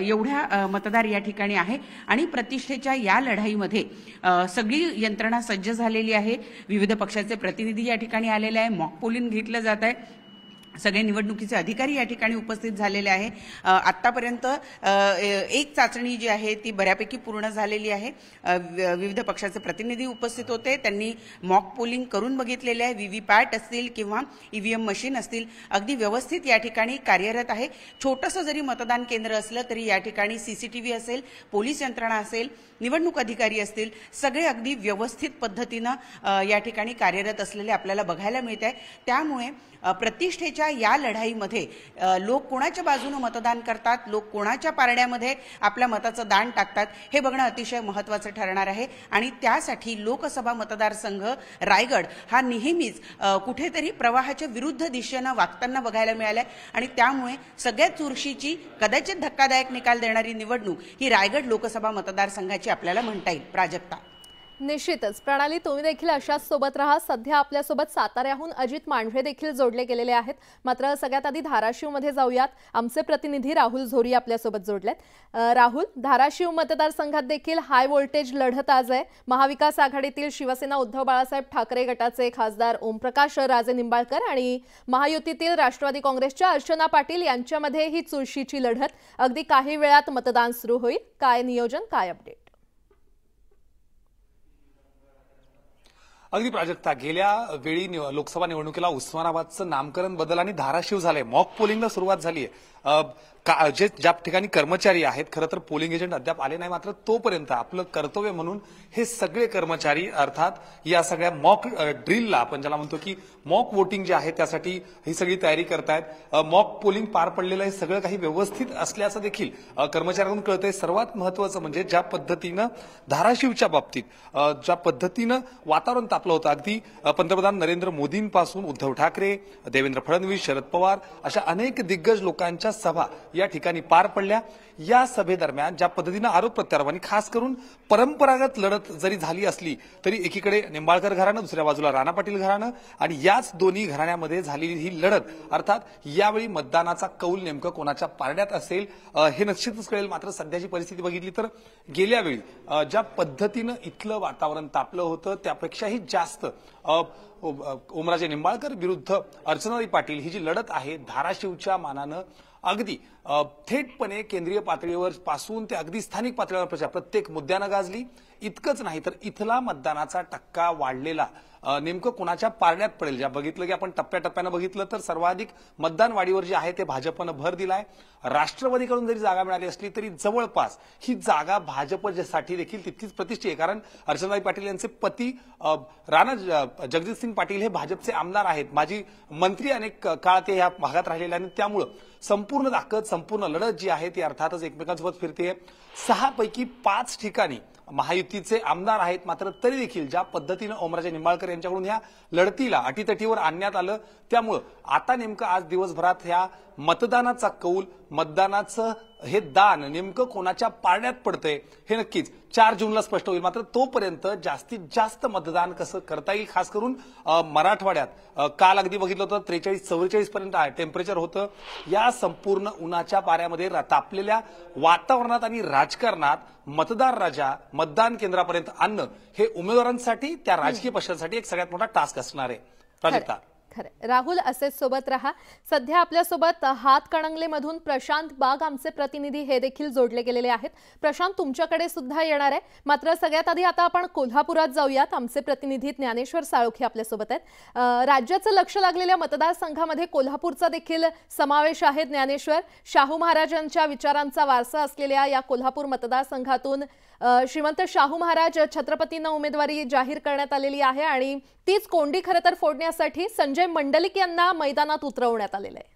एवढ्या मतदार या ठिकाणी आहे. आणि प्रतिष्ठेच्या या लढाईमध्ये सगळी यंत्रणा सज्ज झालेली आहे. विविध पक्षाचे प्रतिनिधी या ठिकाणी आलेले आहे. मॉक पोलिंग घेतलं जात आहे. सगळे निवडणुकीचे अधिकारी या ठिकाणी उपस्थित झालेले आहे. आतापर्यंत एक चाचणी जी आहे ती बऱ्यापैकी पूर्ण झालेली आहे. विविध पक्षाचे प्रतिनिधी उपस्थित होते. त्यांनी मॉक पोलिंग करून बघितलेले आहे. व्हीव्हीपॅट असतील किंवा ईव्हीएम मशीन असतील, अगदी व्यवस्थित या ठिकाणी कार्यरत आहे. छोटंसं जरी मतदान केंद्र असलं तरी या ठिकाणी सीसीटीव्ही असेल, पोलीस यंत्रणा असेल, निवडणूक अधिकारी असतील, सगळे अगदी व्यवस्थित पद्धतीनं या ठिकाणी कार्यरत असलेले आपल्याला बघायला मिळत आहे. त्यामुळे प्रतिष्ठेच्या या लढाईमध्ये लोक कोणाच्या बाजूने मतदान करतात, लोक कोणाच्या पारड्यामध्ये आपल्या मताचं दान टाकतात हे बघणं अतिशय महत्त्वाचं ठरणार आहे. आणि त्यासाठी लोकसभा मतदारसंघ रायगड हा नेहमीच कुठेतरी प्रवाहाच्या विरुद्ध दिशेनं वागताना बघायला मिळालाय आणि त्यामुळे सगळ्यात चुरशीची, कदाचित धक्कादायक निकाल देणारी निवडणूक ही रायगड लोकसभा मतदारसंघाची आपल्याला म्हणता येईल. प्राजक्ता. निश्चितच. प्रणाली, तुम्ही देखील अशाच सोबत राहा. सध्या आपल्यासोबत साताऱ्याहून अजित मांढरे देखील जोडले गेलेले आहेत. मात्र सगळ्यात आधी धाराशिवमध्ये जाऊयात. आमचे प्रतिनिधी राहुल झोरी आपल्यासोबत जोडलेत. राहुल, धाराशिव मतदारसंघात देखील हाय व्होल्टेज लढत आज आहे. महाविकास आघाडीतील शिवसेना उद्धव बाळासाहेब ठाकरे गटाचे खासदार ओमप्रकाश राजे निंबाळकर आणि महायुतीतील राष्ट्रवादी काँग्रेसच्या अर्चना पाटील यांच्यामध्ये ही चुरशीची लढत. अगदी काही वेळात मतदान सुरू होईल. काय नियोजन, काय अपडेट? अगदी प्राजक्ता, गेल्या वेळी लोकसभा निवडणुकीला उस्मानाबादचं नामकरण बदल आणि धाराशिव झालंय. मॉक पोलिंगला सुरुवात झाली आहे. ज्या ठिकाणी कर्मचारी आहेत, खरं तर पोलिंग एजंट अद्याप आले नाही, मात्र तोपर्यंत आपलं कर्तव्य म्हणून हे सगळे कर्मचारी अर्थात या सगळ्या मॉक ड्रिलला, आपण ज्याला म्हणतो की मॉक वोटिंग जे आहे त्यासाठी ही सगळी तयारी करतायत. मॉक पोलिंग पार पडलेलं हे सगळं काही व्यवस्थित असल्याचं देखील कर्मचाऱ्यांकडून कळतंय. सर्वात महत्वाचं म्हणजे ज्या पद्धतीनं धाराशिवच्या बाबतीत ज्या पद्धतीनं वातावरण तापलं होतं, अगदी पंतप्रधान नरेंद्र मोदींपासून उद्धव ठाकरे, देवेंद्र फडणवीस, शरद पवार अशा अनेक दिग्गज लोकांच्या सभा या ठिकाणी पार पडल्या। या सभेदरम्यान ज्या पद्धतीनं आरोप प्रत्यारोप आणि खास करून परंपरागत लढत जरी झाली असली तरी एकीकडे निंबाळकर घराणं, दुसऱ्या बाजूला राणा पाटील घराणं आणि याच दोन्ही घराण्यामध्ये झालेली ही लढत, अर्थात यावेळी मतदानाचा कौल नेमकं कोणाच्या पारड्यात असेल हे निश्चितच कळेल। मात्र सध्याची परिस्थिती बघितली तर गेल्या वेळी ज्या पद्धतीनं इथलं वातावरण तापलं होतं त्यापेक्षाही जास्त ओमराजे निंबाळकर विरुद्ध अर्चनाताई पाटील ही जी लढत आहे धाराशिवच्या मानानं अगदी थेटपणे केंद्रीय पातळीवर पासून ते अगदी स्थानिक पातळीवर प्रत्येक मुद्द्यानं गाजली। इतकंच नाही तर इथला मतदानाचा टक्का वाढलेला नेमकं कोणाच्या पारड्यात पडेल। ज्या बघितलं की आपण टप्प्याटप्प्यानं बघितलं तर सर्वाधिक मतदान वाढीवर जे आहे ते भाजपनं भर दिलाय। राष्ट्रवादीकडून जरी जागा मिळाली असली तरी जवळपास ही जागा भाजपसाठी देखील तितकीच प्रतिष्ठित आहे, कारण अर्चनाताई पाटील यांचे पती राणा जगजितसिंग पाटील हे भाजपचे आमदार आहेत, माजी मंत्री अनेक काळ ते या भागात राहिलेले आणि त्यामुळं संपूर्ण ताकद संपूर्ण लढत जी आहे ती अर्थातच एकमेकांसोबत फिरते। 6 पैकी 5 ठिकाणी महायुतीचे आमदार आहेत, मात्र तरी देखील ज्या पद्धतीनं ओमराजे निंबाळकर यांच्याकडून या लढतीला अटीतटीवर आणण्यात आलं त्यामुळं आता नेमकं आज दिवसभरात ह्या मतदानाचा कौल, मतदानाचं हे दान नेमकं कोणाच्या पारड्यात पडतंय हे नक्कीच 4 जूनला स्पष्ट होईल। मात्र तोपर्यंत जास्तीत जास्त मतदान कसं करता येईल, खास करून मराठवाड्यात काल अगदी बघितलं होतं 43-44 पर्यंत टेम्परेचर होतं। या संपूर्ण उन्हाच्या पाऱ्यामध्ये तापलेल्या वातावरणात आणि राजकारणात मतदार राजा मतदान केंद्रापर्यंत आणणं हे उमेदवारांसाठी त्या राजकीय पक्षांसाठी एक सगळ्यात मोठा टास्क असणार आहे। प्राजक्ता, खरं राहुल, असेच सोबत रहा। सध्या आपल्यासोबत हातकणंगलेमधून प्रशांत बाग आमचे प्रतिनिधी हे देखील जोडले गेलेले आहेत। प्रशांत, तुमच्याकडे सुद्धा येणार आहे, मात्र सगळ्यात आधी आता आपण कोल्हापुरात जाऊयात। आमचे प्रतिनिधी ज्ञानेश्वर साळोखे आपल्यासोबत आहेत। राज्याचं लक्ष लागलेल्या मतदारसंघामध्ये कोल्हापूरचा देखील समावेश आहे। ज्ञानेश्वर, शाहू महाराजांच्या विचारांचा वारसा असलेल्या या कोल्हापूर मतदारसंघातून श्रीमंत शाहू महाराज छत्रपतींना उमेदवारी जाहीर करण्यात आलेली आहे आणि तीच कोंडी खरं तर फोडण्यासाठी संजय मंडलिक यांना मैदानात उतरवण्यात आलेलं आहे।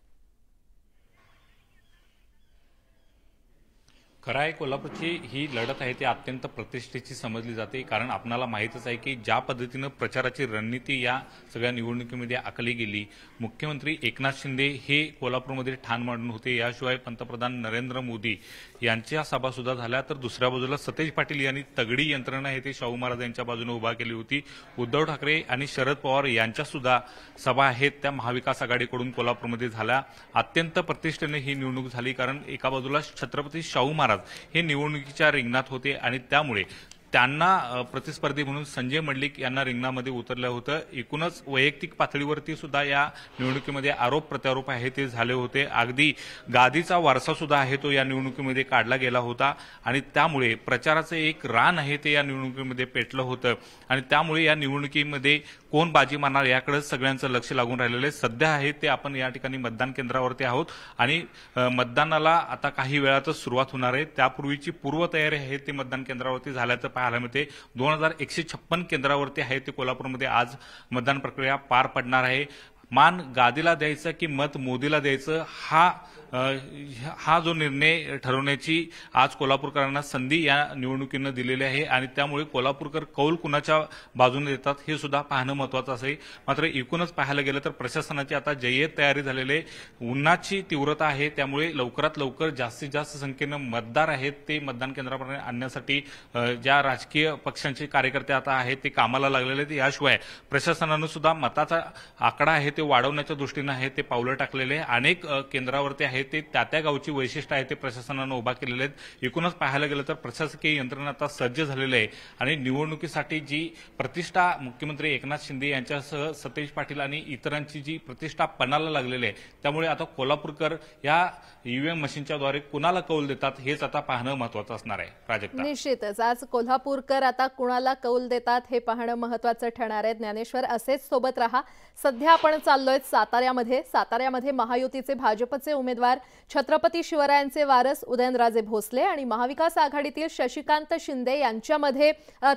खरं आहे, कोल्हापूरची ही लढत आहे ती अत्यंत प्रतिष्ठेची समजली जाते, कारण आपणाला माहीतच आहे की ज्या पद्धतीनं प्रचाराची रणनीती या सगळ्या निवडणुकीमध्ये आखली गेली। मुख्यमंत्री एकनाथ शिंदे हे कोल्हापूरमध्ये ठाण मांडून होते, याशिवाय पंतप्रधान नरेंद्र मोदी यांच्या सभा सुद्धा झाल्या, तर दुसऱ्या बाजूला सतेज पाटील यांनी तगडी यंत्रणा आहे ते शाहू महाराज यांच्या बाजूने उभा केली होती। उद्धव ठाकरे आणि शरद पवार यांच्या सुद्धा सभा आहेत त्या महाविकास आघाडीकडून कोल्हापूरमध्ये झाल्या। अत्यंत प्रतिष्ठेने ही निवडणूक झाली, कारण एका बाजूला छत्रपती शाहू महाराज हे निवडणुकीच्या रिंगणात होते आणि त्यामुळे त्यांना प्रतिस्पर्धी म्हणून संजय मंडलिक यांना रिंगणामध्ये उतरलं होतं। एकूणच वैयक्तिक पातळीवरती सुद्धा या निवडणुकीमध्ये आरोप प्रत्यारोप आहे ते झाले होते। अगदी गादीचा वारसा सुद्धा आहे तो या निवडणुकीमध्ये काढला गेला होता आणि त्यामुळे प्रचाराचं एक रान आहे ते या निवडणुकीमध्ये पेटलं होतं आणि त्यामुळे या निवडणुकीमध्ये कोण बाजी मारणार याकडे सगळ्यांचं लक्ष लागून राहिलेलं आहे। सध्या आहे ते आपण या ठिकाणी मतदान केंद्रावरती आहोत आणि मतदानाला आता काही वेळातच सुरुवात होणार आहे। त्यापूर्वीची पूर्वतयारी आहे ते मतदान केंद्रावरती झाल्याचं पाहायला मिळते। 2156 केंद्रावरती आहे ते कोल्हापूरमध्ये आज मतदान प्रक्रिया पार पडणार आहे। मान गादीला द्यायचं की मत मोदीला द्यायचं हा जो निर्णय ठरवण्याची आज कोल्हापूरकरांना संधी या निवडणुकीनं दिलेली आहे आणि त्यामुळे कोल्हापूरकर कौल कुणाच्या बाजूने देतात हे सुद्धा पाहणं महत्त्वाचं आहे। मात्र एकूणच पाहायला गेलं तर प्रशासनाची आता जय्यत तयारी झालेली आहे। उन्हाची तीव्रता आहे त्यामुळे लवकरात लवकर जास्तीत जास्त संख्येनं मतदार आहेत ते मतदान केंद्रापर्यंत आणण्यासाठी ज्या राजकीय पक्षांचे कार्यकर्ते आता आहेत ते कामाला लागलेले आहेत। याशिवाय प्रशासनानं सुद्धा मताचा आकडा आहे ते वाढवण्याच्या दृष्टीनं आहे ते पावलं टाकलेले आहे। अनेक केंद्रावरती आहे ते त्या गावची वैशिष्ट्य आहे ते प्रशासनानं उभा केलेले आहेत। एकूणच पाहायला गेलं तर प्रशासकीय यंत्रणा आता सज्ज झालेली आहे आणि निवडणुकीसाठी जी प्रतिष्ठा मुख्यमंत्री एकनाथ शिंदे यांच्यासह सतेज पाटील आणि इतरांची जी प्रतिष्ठा पणाला लागलेली आहे त्यामुळे आता कोल्हापूरकर या ईव्हीएम मशीनच्या द्वारे कुणाला कौल देतात हेच आता पाहणं महत्त्वाचं असणार आहे। प्राजक्ता, निश्चितच आज कोल्हापूरकर आता कुणाला कौल देतात हे पाहणं महत्त्वाचं ठरणार आहे। ज्ञानेश्वर, असेच सोबत रहा। सध्या आपण चाललोय साताऱ्यामध्ये महायुतीचे भाजपचे उमेदवार छत्रपती शिवरायांचे वारस उदयनराजे भोसले आणि महाविकास आघाडीतील शशिकांत शिंदे यांच्यामध्ये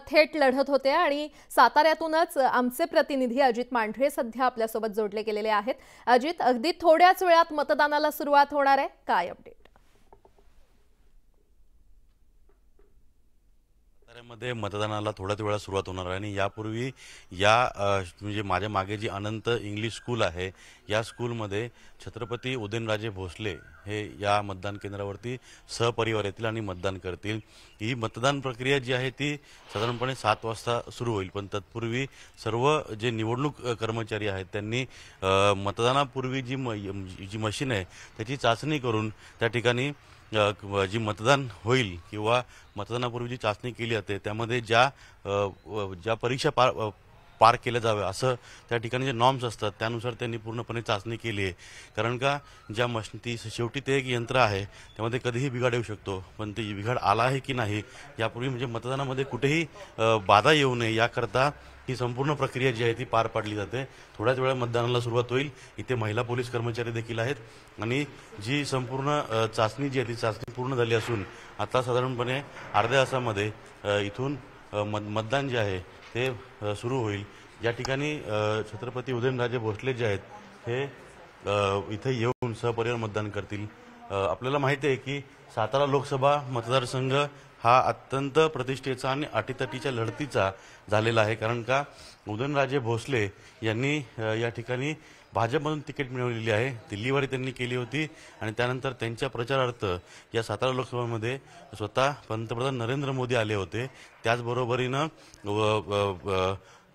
थेट लढत होते आणि साताऱ्यातूनच आमचे प्रतिनिधी अजित मांढरे सध्या आपल्यासोबत जोडले गेलेले आहेत। अजित, अगदी थोड्याच वेळात मतदानाला सुरुवात होणार आहे, काय अपडेट? मध्ये मतदानाला थोड्याच वेळा सुरुवात होणार आहे आणि यापूर्वी या म्हणजे माझ्या मागे जी अनंत इंग्लिश स्कूल आहे या स्कूलमध्ये छत्रपती उदयनराजे भोसले हे या मतदान केंद्रावरती सहपरिवार येतील आणि मतदान करतील। ही मतदान प्रक्रिया जी आहे ती साधारणपणे 7 वाजता सुरू होईल, पण तत्पूर्वी सर्व जे निवडणूक कर्मचारी आहेत त्यांनी मतदानापूर्वी जी मशीन आहे त्याची चाचणी करून त्या ठिकाणी जी मतदान होईल किंवा मतदानापूर्वी जी चाचणी केली जाते त्यामध्ये ज्या परीक्षा पार केल्या जाव्या असं त्या ठिकाणी जे नॉर्म्स असतात त्यानुसार त्यांनी पूर्णपणे चाचणी केली आहे। कारण का ज्या मशीन ती शेवटी ते एक यंत्र आहे, त्यामध्ये कधीही बिघाड येऊ शकतो, पण ते बिघाड आला आहे की नाही यापूर्वी म्हणजे मतदानामध्ये कुठेही बाधा येऊ नये याकरता ही संपूर्ण प्रक्रिया जी आहे ती पार पाडली जाते। थोड्याच वेळा मतदानाला सुरुवात होईल। इथे महिला पोलीस कर्मचारी देखील आहेत आणि जी संपूर्ण चाचणी जी आहे ती चाचणी पूर्ण झाली असून आता साधारणपणे अर्ध्या तासामध्ये इथून मतदान जे आहे ते सुरू होईल। या ठिकाणी छत्रपती उदयनराजे भोसले जे आहेत हे इथे येऊन सहपरिवार मतदान करतील। आपल्याला माहिती आहे की सातारा लोकसभा मतदारसंघ हा अत्यंत प्रतिष्ठेचा आणि अटीतटीच्या लढतीचा झालेला आहे। कारण का उदयनराजे भोसले यांनी या ठिकाणी भाजपमधून तिकीट मिळवलेली आहे, दिल्लीवारी त्यांनी केली होती आणि त्यानंतर त्यांच्या प्रचारार्थ या सातारा लोकसभेमध्ये स्वतः पंतप्रधान नरेंद्र मोदी आले होते। त्याचबरोबरीनं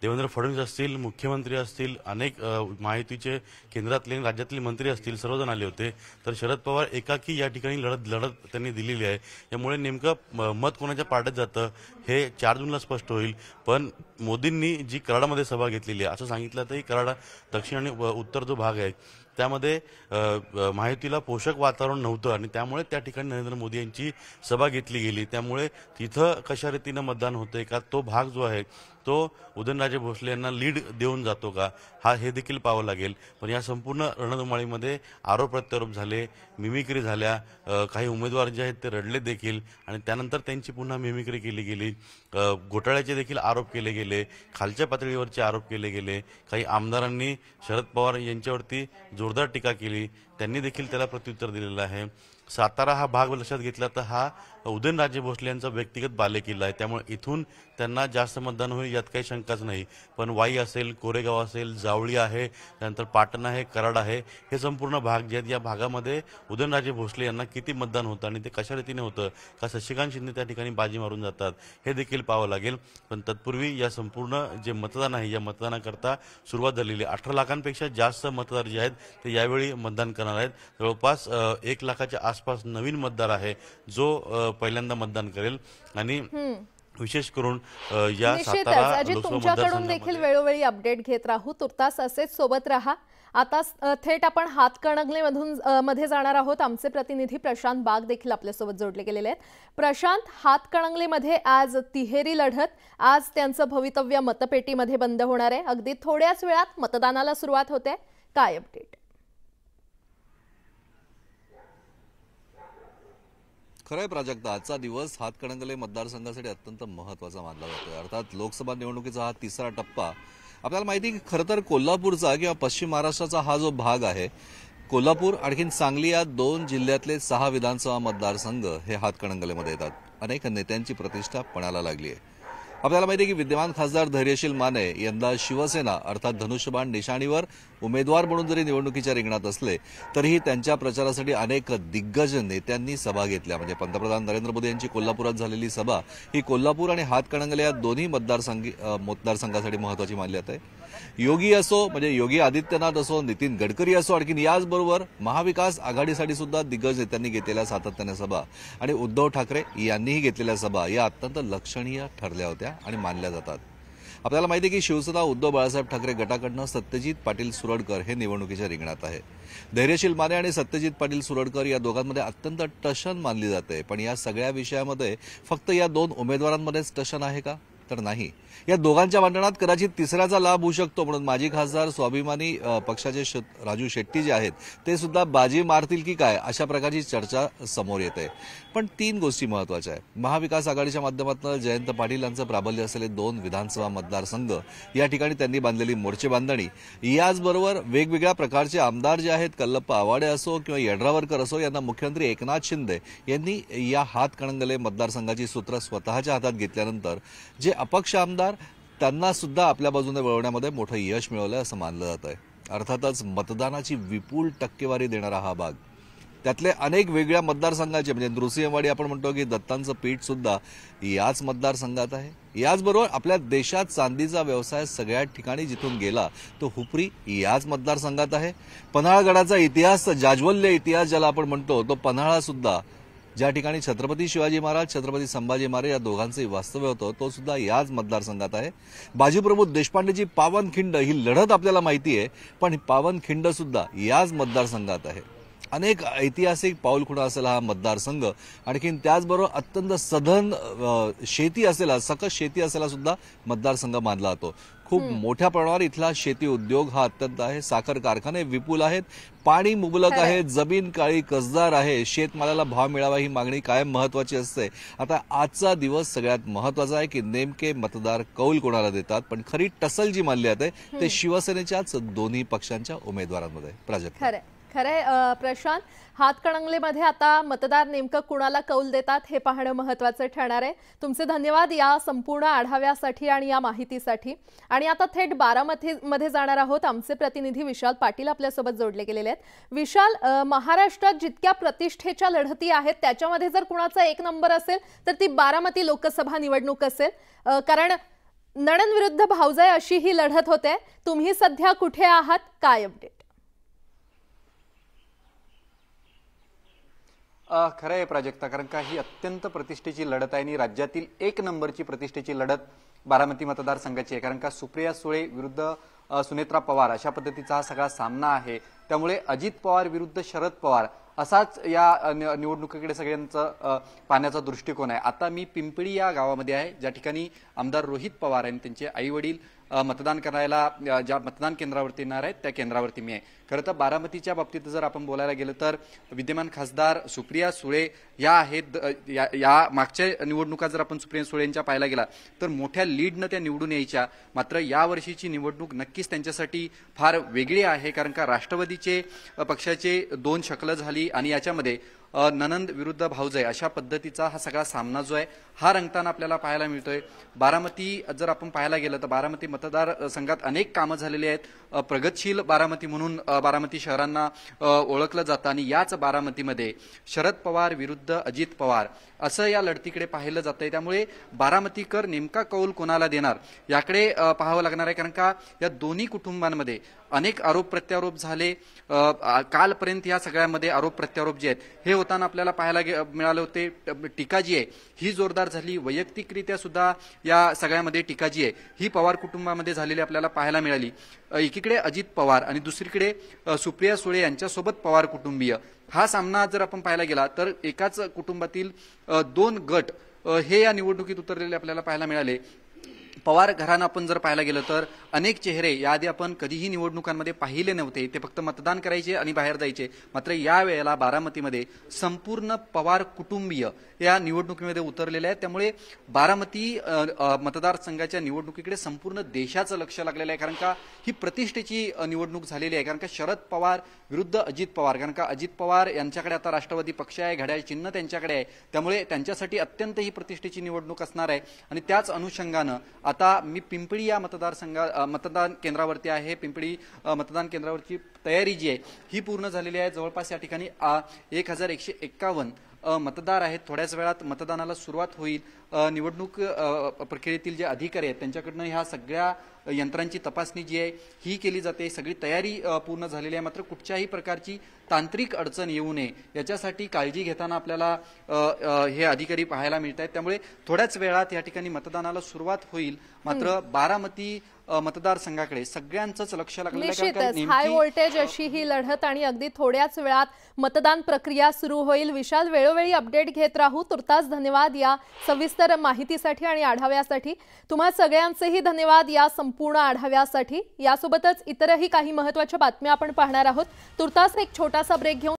देवेंद्र फडणवीस असतील, मुख्यमंत्री असतील, अनेक महायुतीचे केंद्रातले राज्यातले मंत्री असतील, सर्वजण आले होते। तर शरद पवार एकाकी या ठिकाणी लढत त्यांनी दिलेली आहे। यामुळे नेमकं मत कोणाच्या पार्ट्यात जातं हे 4 जूनला स्पष्ट होईल। पण मोदींनी जी कराडामध्ये सभा घेतलेली आहे असं सांगितलं तर कराड दक्षिण आणि उत्तर जो भाग आहे त्यामध्ये महायुतीला पोषक वातावरण नव्हतं आणि त्यामुळे त्या ठिकाणी नरेंद्र मोदी यांची सभा घेतली गेली। त्यामुळे तिथं कशा रीतीनं मतदान होतंय का तो भाग जो आहे तो उदयनराजे भोसले यांना लीड देऊन जातो का हे देखील पाहावं लागेल। पण या संपूर्ण रणधुमाळीमध्ये आरोप प्रत्यारोप झाले, मिमिक्री झाल्या, काही उमेदवार जे आहेत ते रडले देखील आणि त्यानंतर त्यांची पुन्हा मिमिक्री केली गेली। घोटाळ्याचे देखील आरोप केले गेले, खालच्या पातळीवरचे आरोप केले गेले। काही आमदारांनी शरद पवार यांच्यावरती जोरदार टीका केली, त्यांनी देखील त्याला प्रत्युत्तर दिलेलं आहे। सातारा हा भाग लक्षात घेतला तर हा उदयनराजे भोसले यांचा व्यक्तिगत बालेकिल्ला आहे, त्यामुळे इथून त्यांना जास्त मतदान होईल यात काही शंकाच नाही। पण वाई असेल, कोरेगाव असेल, जावळी आहे, त्यानंतर पाटण आहे, कराड आहे, हे संपूर्ण भाग जे आहेत या भागामध्ये उदयनराजे भोसले यांना किती मतदान होतं आणि ते कशा रीतीने होतं का शशिकांत शिंदे त्या ठिकाणी बाजी मारून जातात हे देखील पाहावं लागेल। पण तत्पूर्वी या संपूर्ण जे मतदान आहे या मतदानाकरता सुरुवात झालेली आहे। 18 लाखांपेक्षा जास्त मतदार जे आहेत ते यावेळी मतदान करणार आहेत। जवळपास 1 लाखाच्या आसपास नवीन मतदार आहे जो पहिल्यांदा मतदान करेल आणि विशेष करून या सातारा लोकसभा तुमच्याकडून देखील वेळोवेळी अपडेट घेत राहू। तुर्तास असेच सोबत रहा। आता थेट आपण हातकणंगले मध्ये जाणार आहोत। आमचे प्रतिनिधी प्रशांत बाग देखील आपल्यासोबत जोडले गेलेले आहेत। प्रशांत, हातकणंगलेमध्ये आज तिहेरी लढत, आज त्यांचं भवितव्य मतपेटीमध्ये बंद होणार आहे। अगदी थोड्याच वेळात मतदानाला सुरुवात होते, काय अपडेट? खरंय प्राजक्ता, आजचा दिवस हातकणंगले मतदारसंघासाठी अत्यंत महत्त्वाचा मानला जातोय। अर्थात लोकसभा निवडणुकीचा हा 3रा टप्पा। आपल्याला माहिती की खरं तर कोल्हापूरचा किंवा पश्चिम महाराष्ट्राचा हा जो भाग आहे, कोल्हापूर आणखीन सांगली या 2 जिल्ह्यातले 6 विधानसभा मतदारसंघ हे हातकणंगलेमध्ये येतात। अनेक नेत्यांची प्रतिष्ठा पणाला लागली आहे। आपल्याला माहिती आहे की विद्यमान खासदार धैर्यशील माने यंदा शिवसेना अर्थात धनुष्यबाण निशाणीवर उमेदवार म्हणून जरी निवडणुकीच्या रिंगणात असले तरीही त्यांच्या प्रचारासाठी अनेक दिग्गज नेत्यांनी सभा घेतल्या। म्हणजे पंतप्रधान नरेंद्र मोदी यांची कोल्हापुरात झालेली सभा ही कोल्हापूर आणि हातकणंगले या दोन्ही मतदारसंघासाठी महत्त्वाची मानली जाते। योगी असो म्हणजे योगी आदित्यनाथ असो, नितीन गडकरी असो, आणखीन याचबरोबर महाविकास आघाडीसाठी सुद्धा दिग्गज नेत्यांनी घेतलेल्या सातत्याने सभा आणि उद्धव ठाकरे यांनीही घेतलेल्या सभा या अत्यंत लक्षणीय ठरल्या होत्या आणि मानल्या जातात। आपल्याला माहिती आहे की शिवसेना उद्धव बाळासाहेब ठाकरे गटाकडनं सत्यजित पाटील सुरडकर हे निवडणुकीच्या रिंगणात आहे। धैर्यशील माने आणि सत्यजित पाटील सुरडकर या दोघांमध्ये अत्यंत टशन मानली जाते। पण या सगळ्या विषयामध्ये फक्त या 2 उमेदवारांमध्येच टशन आहे का? तर नाही. या दोघांच्या भांडणात कदाचित तिसऱ्याचा लाभ होऊ शकतो, म्हणून माजी खासदार स्वाभिमानी पक्षाचे राजू शेट्टी जे आहेत ते सुद्धा बाजी मारतील की काय अशा प्रकारची चर्चा समोर येते. पण 3 गोष्टी महत्वाच्या आहेत. महाविकास आघाडीच्या माध्यमातून जयंत पाटील यांचं प्राबल्य असलेले 2 विधानसभा मतदारसंघ, या ठिकाणी त्यांनी बांधलेली मोर्चे बांधणी, याचबरोबर वेगवेगळ्या प्रकारचे आमदार जे आहेत, कल्लप्पा आवाडे असो किंवा येड्रावरकर असो, यांना मुख्यमंत्री एकनाथ शिंदे यांनी या हातकणंगले मतदारसंघाची सूत्र स्वतःच्या हातात घेतल्यानंतर जे अपक्ष आमदार त्यांना सुद्धा आपल्या बाजूने वळवण्यामध्ये मोठं यश मिळवलंय असं मानलं जात आहे. अर्थातच मतदानाची विपुल टक्केवारी देणारा हा भाग, त्यातले अनेक वेगळ्या मतदारसंघाचे म्हणजे नृसिंहवाडी आपण म्हणतो की दत्तांचं पीठ सुद्धा याच मतदारसंघात आहे. याचबरोबर आपल्या देशात चांदीचा व्यवसाय सगळ्या ठिकाणी जिथून गेला तो हुपरी याच मतदारसंघात आहे. पन्हाळगडाचा इतिहास, जाज्वल्य इतिहास ज्याला आपण म्हणतो, तो पन्हाळा सुद्धा ज्या ठिकाणी छत्रपती शिवाजी महाराज, छत्रपती संभाजी महाराज या दोघांचंही वास्तव्य होतं तो सुद्धा याच मतदारसंघात आहे. बाजीप्रभू देशपांडेची पावनखिंड ही लढत आपल्याला माहिती आहे, पण ही पावनखिंड सुद्धा याच मतदारसंघात आहे. अनेक ऐतिहासिक पाऊलखुणा असलेला हा मतदारसंघ, आणखीन त्याचबरोबर अत्यंत सधन शेती असलेला, सकस शेती असलेला सुद्धा मतदारसंघ मानला जातो. खूप मोठ्या प्रमाणावर इथला शेती उद्योग हा अत्यंत आहे. साखर कारखाने विपुल आहेत, पाणी मुबलक आहे, जमीन काळी कसदार आहे, शेतमालाला भाव मिळावा ही मागणी कायम महत्वाची असते. आता आजचा दिवस सगळ्यात महत्वाचा आहे की नेमके मतदार कौल कोणाला देतात, पण खरी टसल जी मानली जाते ते शिवसेनेच्याच दोन्ही पक्षांच्या उमेदवारांमध्ये. प्राजक्ता, खरंय प्रशांत, हातकणंगलेमध्ये आता मतदार नेमकं कुणाला कौल देतात हे पाहणं महत्त्वाचं ठरणार आहे. तुमचे धन्यवाद या संपूर्ण आढाव्यासाठी आणि या माहितीसाठी. आणि आता थेट बारामतीमध्ये जाणार आहोत. आमचे प्रतिनिधी विशाल पाटील आपल्यासोबत जोडले गेलेले आहेत. विशाल, महाराष्ट्रात जितक्या प्रतिष्ठेच्या लढती आहेत त्याच्यामध्ये जर कुणाचा 1 नंबर असेल तर ती बारामती लोकसभा निवडणूक असेल, कारण नणंद विरुद्ध भावजाई अशी ही लढत होते. तुम्ही सध्या कुठे आहात, काय अपडेट? खरं आहे प्राजक्ता, कारण का ही अत्यंत प्रतिष्ठेची लढत आहे आणि राज्यातील 1 नंबरची प्रतिष्ठेची लढत बारामती मतदारसंघाची आहे. कारण का सुप्रिया सुळे विरुद्ध सुनेत्रा पवार अशा पद्धतीचा हा सगळा सामना आहे. त्यामुळे अजित पवार विरुद्ध शरद पवार असाच या निवडणुकीकडे सगळ्यांचा पाहण्याचा दृष्टिकोन आहे. आता मी पिंपळी या गावामध्ये आहे, ज्या ठिकाणी आमदार रोहित पवार आणि त्यांचे आई वडील मतदान करायला ज्या मतदान केंद्रावरती येणार आहेत त्या केंद्रावरती मी आहे. खरं तर बारामतीच्या बाबतीत जर आपण बोलायला गेलं तर विद्यमान खासदार सुप्रिया सुळे या आहेत. या मागच्या निवडणुका जर आपण सुप्रिया सुळे यांच्या पाहायला गेला तर मोठ्या लीडनं त्या निवडून यायच्या. मात्र यावर्षीची निवडणूक नक्कीच त्यांच्यासाठी फार वेगळी आहे, कारण का राष्ट्रवादीचे पक्षाचे 2 शकलं झाली आणि याच्यामध्ये नणंद विरुद्ध भावजाई अशा पद्धतीचा हा सगळा सामना जो आहे हा रंगताना आपल्याला पाहायला मिळतोय. बारामती जर आपण पाहायला गेलं तर बारामती मतदारसंघात अनेक कामं झालेली आहेत. प्रगतशील बारामती म्हणून बारामती शहरांना ओळखलं जातं आणि याच बारामतीमध्ये शरद पवार विरुद्ध अजित पवार असं या लढतीकडे पाहिलं जातंय. त्यामुळे बारामतीकर नेमका कौल कोणाला देणार याकडे पाहावं लागणार आहे, कारण का या दोन्ही कुटुंबांमध्ये अनेक आरोप प्रत्यारोप झाले. कालपर्यंत या सगळ्यामध्ये आरोप प्रत्यारोप जे आहेत हे होताना आपल्याला पाहायला मिळाले होते. टीका जी आहे ही जोरदार झाली. वैयक्तिकरित्या सुद्धा या सगळ्यामध्ये टीका जी आहे ही पवार कुटुंबामध्ये झालेली आपल्याला पाहायला मिळाली. एकीकडे अजित पवार आणि दुसरीकडे सुप्रिया सुळे यांच्यासोबत पवार कुटुंबीय. हा सामना जर आपण पाहायला गेला तर एकाच कुटुंबातील 2 गट हे या निवडणुकीत उतरलेले आपल्याला पाहायला मिळाले. पवार घराणं आपण जर पाहायला गेलं तर अनेक चेहरे याआधी आपण कधीही निवडणुकांमध्ये पाहिले नव्हते. ते फक्त मतदान करायचे आणि बाहेर जायचे. मात्र यावेळेला बारामतीमध्ये संपूर्ण पवार कुटुंबीय या निवडणुकीमध्ये उतरलेले आहेत. त्यामुळे बारामती मतदारसंघाच्या निवडणुकीकडे संपूर्ण देशाचं लक्ष लागलेलं आहे, कारण का ही प्रतिष्ठेची निवडणूक झालेली आहे. कारण का शरद पवार विरुद्ध अजित पवार, कारण का अजित पवार यांच्याकडे आता राष्ट्रवादी पक्ष आहे, घड्याळ चिन्ह त्यांच्याकडे आहे. त्यामुळे त्यांच्यासाठी अत्यंत ही प्रतिष्ठेची निवडणूक असणार आहे. आणि त्याच अनुषंगानं आता मी पिंपळी या मतदान केंद्रावरती आहे. पिंपळी मतदान केंद्रावरची तयारी जी आहे ही पूर्ण झालेली आहे. जवळपास या ठिकाणी 1151 मतदार आहेत. थोड्याच वेळात मतदानाला सुरुवात होईल. निवडणूक प्रक्रियेतील जे अधिकारी आहेत त्यांच्याकडनं ह्या सगळ्या यंत्रांची तपासणी जी आहे ही केली जाते. सगळी तयारी पूर्ण झालेली आहे. मात्र कुठच्याही प्रकारची तांत्रिक अडचण येऊ नये याच्यासाठी काळजी घेताना आपल्याला हे अधिकारी पाहायला मिळत आहेत. त्यामुळे थोड्याच वेळात या ठिकाणी मतदानाला सुरुवात होईल. मात्र बारामती मतदारसंघाकडे सगळ्यांचंच लक्ष लागलेलं आहे. हाय व्होल्टेज अशी ही लढत आणि अगदी थोड्याच वेळात मतदान प्रक्रिया सुरू होईल. विशाल, वेळोवेळी अपडेट घेत राहू. तुर्तास धन्यवाद या सविस्तर सविस्तर माहितीसाठी आणि आढाव्यासाठी तुम्हा सगळ्यांचेही धन्यवाद या संपूर्ण आढाव्यासाठी। यासोबतच इतरही काही महत्त्वाच्या बातम्या आपण पाहणार आहोत। तुर्तास एक छोटासा ब्रेक घेऊन